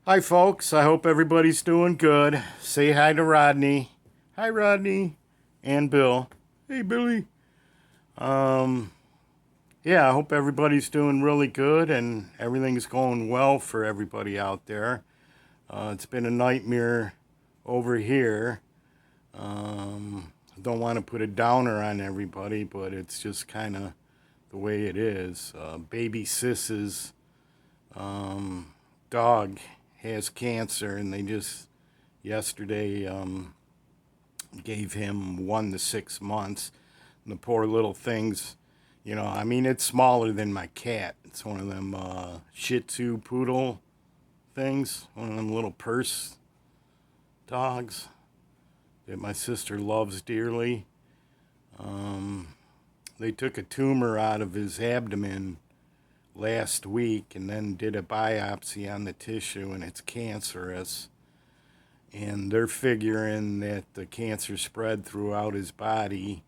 Hi, folks. I hope everybody's doing good. Say hi to Rodney. Hi, Rodney. And Bill. Hey, Billy. Um, yeah, I hope everybody's doing really good and everything's going well for everybody out there. It's been a nightmare over here. I don't want to put a downer on everybody, but it's just kind of the way it is. Baby Sis's dog has cancer, and they just yesterday gave him 1 to 6 months. And the poor little things, I mean, it's smaller than my cat. It's one of them Shih Tzu poodle things, one of them little purse dogs that my sister loves dearly. Um, they took a tumor out of his abdomen last week and then did a biopsy on the tissue, and it's cancerous. And they're figuring that the cancer spread throughout his body,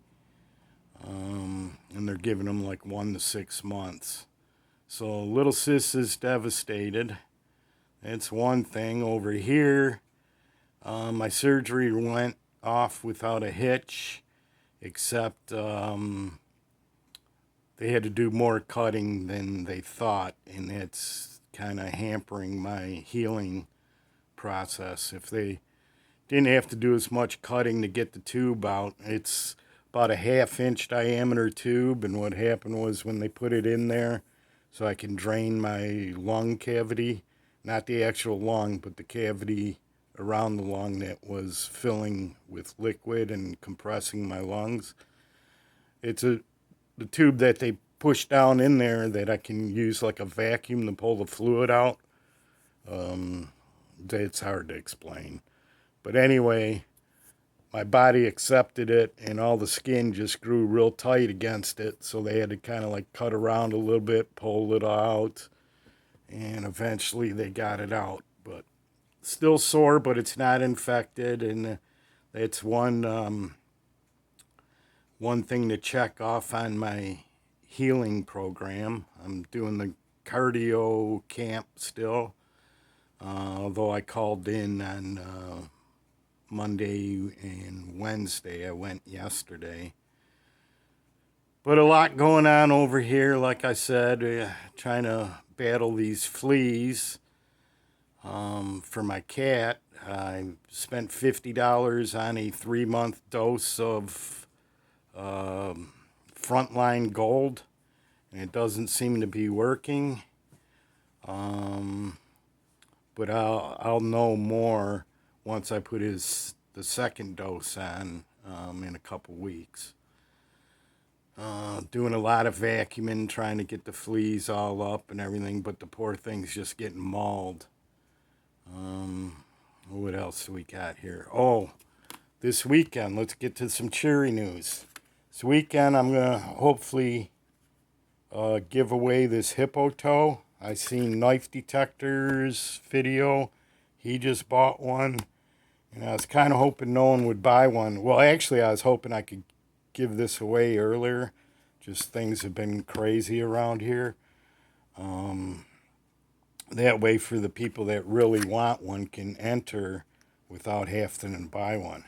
and they're giving him like 1 to 6 months. So little sis is devastated. That's one thing. Over here, my surgery went off without a hitch, except they had to do more cutting than they thought, and that's kind of hampering my healing process. If they didn't have to do as much cutting to get the tube out, it's about a 1/2 inch diameter tube, and what happened was when they put it in there so I can drain my lung cavity, not the actual lung, but the cavity around the lung that was filling with liquid and compressing my lungs. It's the tube that they push down in there that I can use like a vacuum to pull the fluid out. Um, it's hard to explain. But anyway, my body accepted it and all the skin just grew real tight against it. So they had to kind of like cut around a little bit, pull it out, and eventually they got it out. But still sore, but it's not infected. And it's one thing to check off on my healing program. I'm doing the cardio camp still, although I called in on Monday and Wednesday. I went yesterday. But a lot going on over here, like I said, trying to battle these fleas for my cat. I spent $50 on a 3 month dose of frontline gold, and it doesn't seem to be working. Um, but I'll know more once I put the second dose on in a couple weeks. Doing a lot of vacuuming, trying to get the fleas all up and everything, but the poor thing's just getting mauled. What else do we got here? Oh, this weekend, let's get to some cheery news. This weekend, I'm going to hopefully give away this hippo toe. I seen Knife Detector's video. He just bought one, and I was kind of hoping no one would buy one. Well, actually, I was hoping I could give this away earlier. Just things have been crazy around here. That way, for the people that really want one, can enter without having to buy one.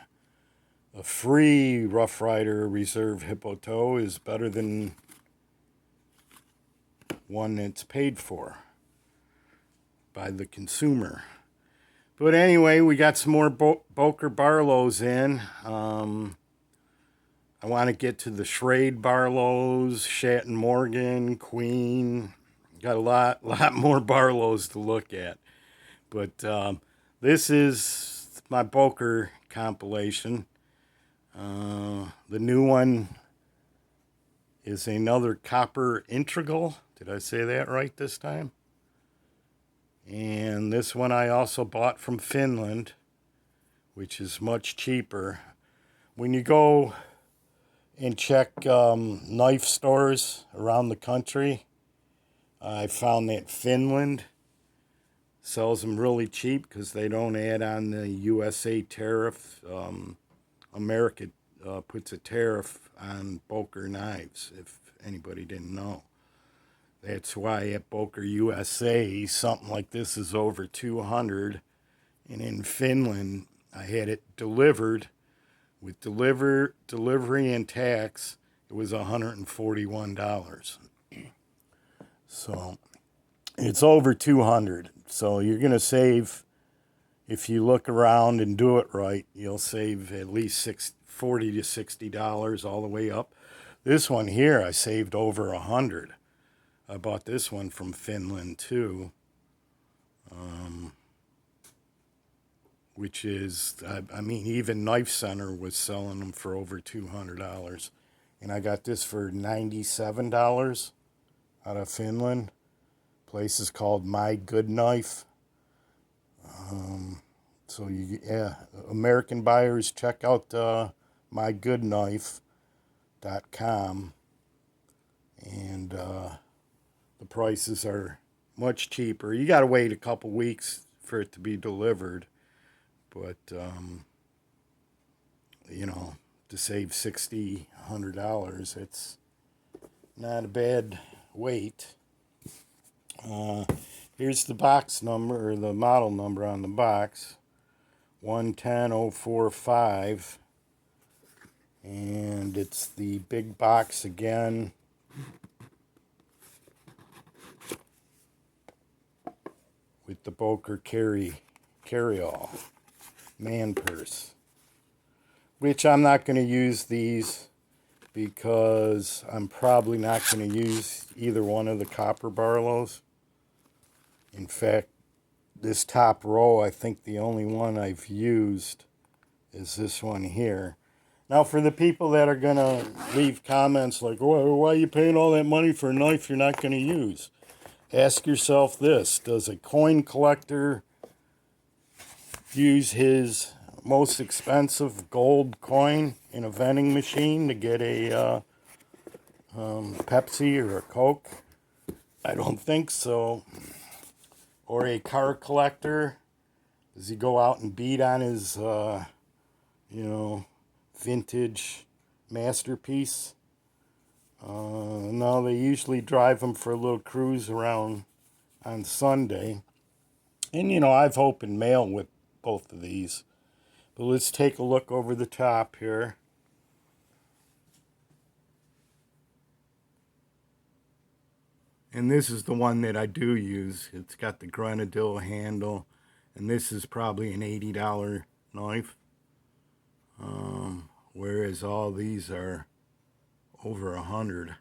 A free Rough Rider Reserve Hippo Toe is better than one that's paid for by the consumer. But anyway, we got some more Boker Barlows in. I want to get to the Schrade Barlows, Shatton Morgan, Queen. Got a lot more Barlows to look at. But this is my Boker compilation. The new one is another copper integral. Did I say that right this time? And this one I also bought from Finland, which is much cheaper. When you go and check knife stores around the country, I found that Finland sells them really cheap because they don't add on the USA tariff. America puts a tariff on Boker knives, if anybody didn't know. That's why at Boker, USA, something like this is over 200. And in Finland, I had it delivered with delivery and tax. It was $141. So it's over 200. So you're going to save, if you look around and do it right, you'll save at least $40 to $60 all the way up. This one here, I saved over 100. I bought this one from Finland too, which is, I mean, even Knife Center was selling them for over $200. And I got this for $97 out of Finland. Place is called My Good Knife. So yeah, American buyers, check out mygoodknife.com, and the prices are much cheaper. You got to wait a couple weeks for it to be delivered, but you know, to save $100, it's not a bad wait. Here's the box number, or the model number on the box, 110045, and it's the big box again. With the Boker carry-all man purse, which I'm not going to use these because I'm probably not going to use either one of the copper Barlows. In fact, this top row, I think the only one I've used is this one here. Now, for the people that are going to leave comments like, why are you paying all that money for a knife you're not going to use? Ask yourself this: does a coin collector use his most expensive gold coin in a vending machine to get a Pepsi or a Coke? I don't think so. Or a car collector, does he go out and beat on his, vintage masterpiece? No, they usually drive them for a little cruise around on Sunday. And, I've opened mail with both of these. But let's take a look over the top here. And this is the one that I do use. It's got the grenadille handle. And this is probably an $80 knife. Whereas all these are over 100.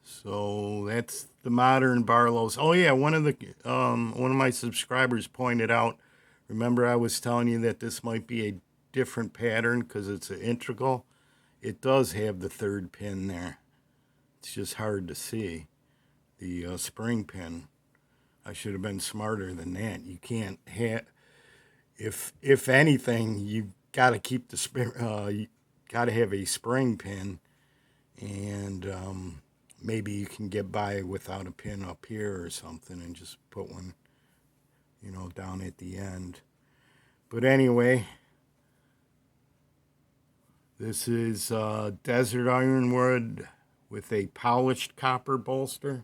So that's the modern Barlows. Oh yeah, one of my subscribers pointed out. Remember, I was telling you that this might be a different pattern because it's an integral. It does have the third pin there. It's just hard to see the spring pin. I should have been smarter than that. You can't have. If anything, you got to keep the you got to have a spring pin, and maybe you can get by without a pin up here or something, and just put one, down at the end. But anyway, this is desert ironwood with a polished copper bolster.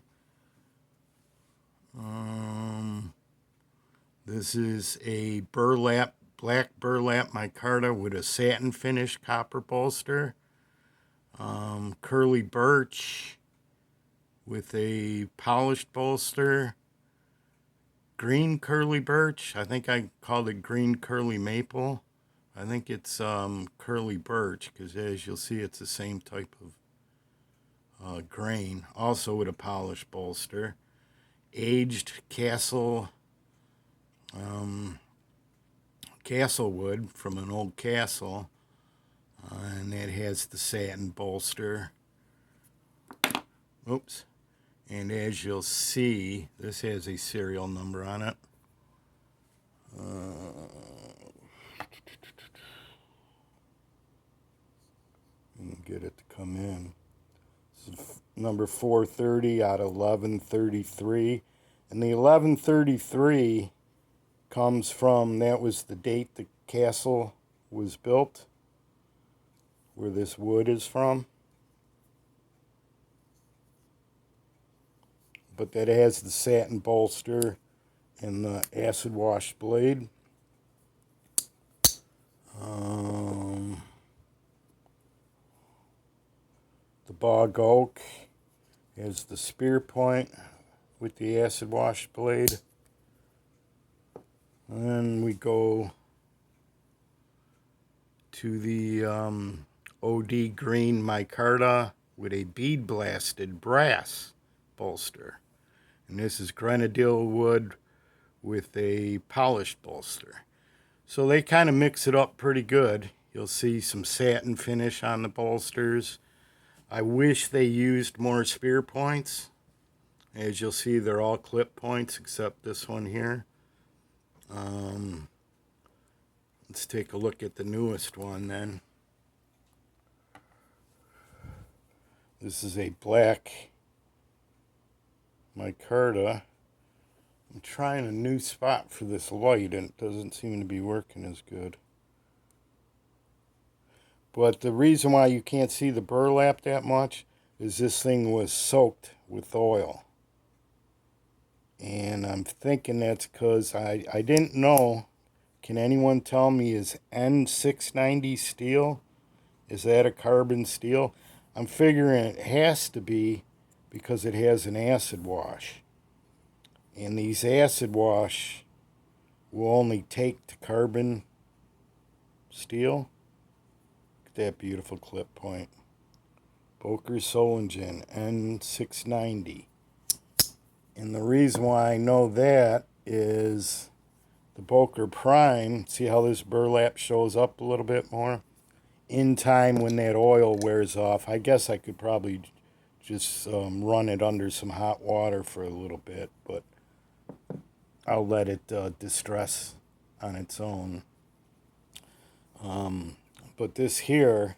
This is a burlap, black burlap micarta with a satin finish copper bolster. Curly birch with a polished bolster. Green curly birch. I think I called it green curly maple. I think it's curly birch because, as you'll see, it's the same type of grain. Also with a polished bolster. Aged castle wood from an old castle, and that has the satin bolster. Oops. And as you'll see, this has a serial number on it. Get it to come in. This is number 430 out of 1133. And the 1133 comes from, that was the date the castle was built, where this wood is from. but that has the satin bolster and the acid wash blade. The bog oak has the spear point with the acid wash blade. And then we go to the OD green micarta with a bead blasted brass bolster. And this is grenadille wood with a polished bolster. So they kind of mix it up pretty good. You'll see some satin finish on the bolsters. I wish they used more spear points. As you'll see, they're all clip points except this one here. Let's take a look at the newest one then. This is a black micarta. I'm trying a new spot for this light and it doesn't seem to be working as good. But the reason why you can't see the burlap that much is this thing was soaked with oil. And I'm thinking that's because I didn't know. Can anyone tell me, is N690 steel? Is that a carbon steel? I'm figuring it has to be because it has an acid wash. And these acid wash will only take to carbon steel. That beautiful clip point. Boker Solingen N690. And the reason why I know that is the Boker Prime. See how this burlap shows up a little bit more? In time when that oil wears off, I guess I could probably just run it under some hot water for a little bit, but I'll let it distress on its own. But this here,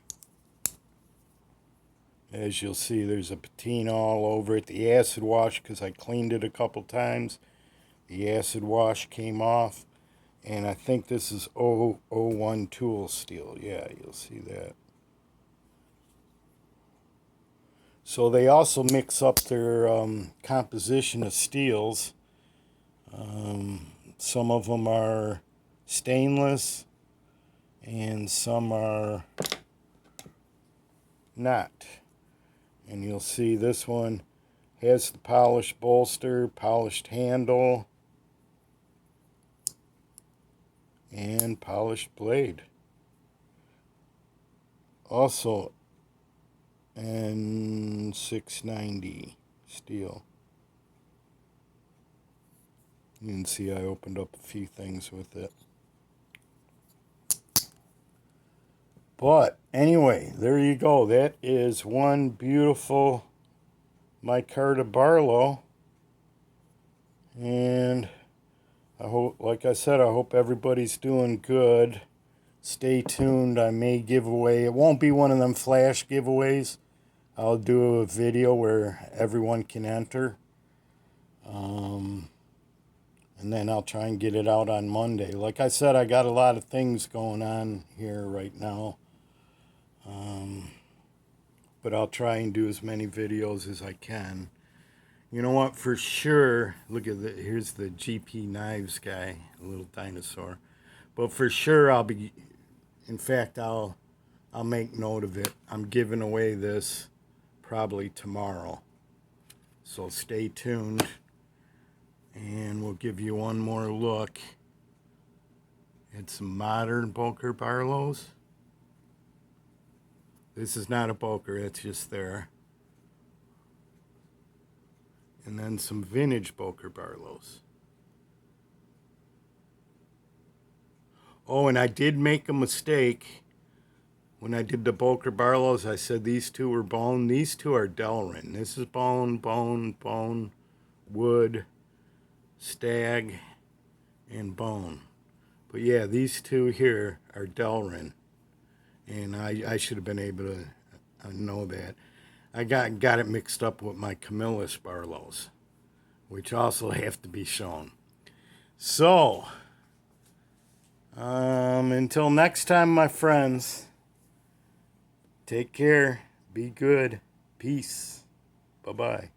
as you'll see, there's a patina all over it. The acid wash, because I cleaned it a couple times, the acid wash came off. And I think this is 001 tool steel. Yeah, you'll see that. So they also mix up their composition of steels. Some of them are stainless and some are not. And you'll see this one has the polished bolster, polished handle, and polished blade. Also N690 steel. You can see I opened up a few things with it. But anyway, there you go. That is one beautiful micarta Barlow. And I hope, like I said, I hope everybody's doing good. Stay tuned. I may give away. It won't be one of them flash giveaways. I'll do a video where everyone can enter. And then I'll try and get it out on Monday. Like I said, I got a lot of things going on here right now. But I'll try and do as many videos as I can. You know what, for sure, look at here's the GP Knives guy, a little dinosaur. But for sure I'll make note of it. I'm giving away this probably tomorrow. So stay tuned. And we'll give you one more look at some modern Boker Barlows. This is not a Boker, it's just there. And then some vintage Boker Barlows. Oh, and I did make a mistake. When I did the Boker Barlows, I said these two were bone. These two are Delrin. This is bone, bone, bone, wood, stag, and bone. But yeah, these two here are Delrin. And I should have been able to know that. I got it mixed up with my Camillus Barlows, which also have to be shown. So, until next time, my friends, take care, be good, peace, bye-bye.